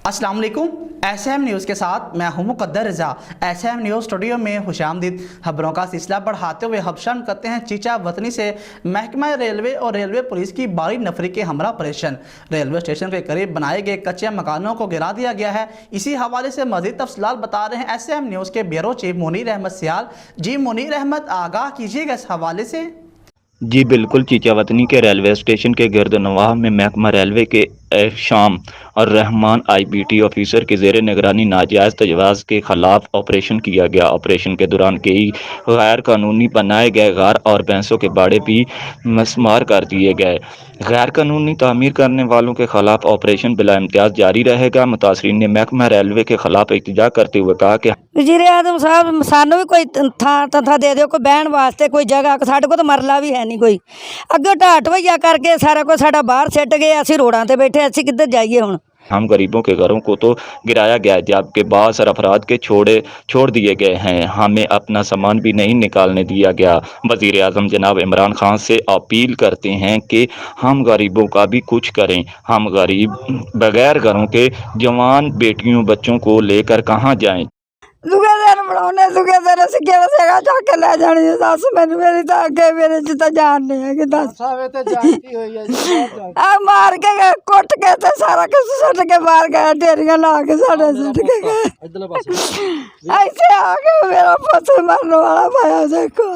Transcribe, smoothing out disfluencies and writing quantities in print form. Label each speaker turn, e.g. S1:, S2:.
S1: अस्सलाम वालेकुम। SM news के साथ मैं हूं मुकद्दर रज़ा। SM न्यूज़ स्टूडियो में खुशामदीद। खबरों का सिलसिला बढ़ाते हुए हबशान करते हैं चीचा वतनी से। महकमा रेलवे और रेलवे पुलिस की बारी नफरी के हमरा ऑपरेशन। रेलवे स्टेशन के करीब बनाए गए कच्चे मकानों को गिरा दिया गया है। इसी हवाले से मज़ीद तफसीलात बता रहे हैं SM न्यूज़ के ब्यूरो चीफ मुनीर अहमद सियाल। जी मुनीर अहमद, आगाह कीजिएगा इस हवाले से।
S2: जी बिल्कुल, चीचावतनी के रेलवे स्टेशन के गिरदनवाह में महकमा रेलवे के एहशाम और रहमान IPT ऑफिसर के ज़ेर निगरानी नाजायज़ तजवाज़ के ख़िलाफ़ ऑपरेशन किया गया। ऑपरेशन के दौरान कई गैर कानूनी बनाए गए गार और भैंसों के बाड़े भी मस्मार कर दिए गए। गैर कानूनी तामीर करने वालों के ख़िलाफ़ ऑपरेशन बिला इम्तियाज़ जारी रहेगा। मुतासरीन ने महकमा रेलवे के ख़िलाफ़ एहतजाज करते हुए कहा कि
S3: वज़ीर आज़म साहब सानू भी कोई थां दे दिओ, कोई बहन वास्ते कोई जगह। साडे कोल तो मरला भी है नहीं कोई। अगे ढाह ढवैया करके सारा कुछ साडा बाहर सिट गए। असीं रोडां ते बैठे, असीं किधर जाइए हुण।
S2: हम गरीबों के घरों को तो गिराया गया, जबकि बासर अफराद के छोड़ दिए गए हैं। हमें अपना सामान भी नहीं निकालने दिया गया। वज़ीर आज़म जनाब इमरान खान से अपील करते हैं कि हम गरीबों का भी कुछ करें। हम गरीब बगैर घरों के जवान बेटियों बच्चों को लेकर कहाँ जाएं।
S3: दुगे दिन बनाने, दुगे दिन असीं किवें सेगा चक के लै जानी है। दस मैनूं, मेरी तां अगे मेरे च तां जान नहीं है कि दस आ मार के गए, कुट के ते सारा कुछ सुट के मार गए, ढेरियां ला के साडे सुट के गए। ऐसे आ के मेरा पुत्त मरने वाला पाया देखो।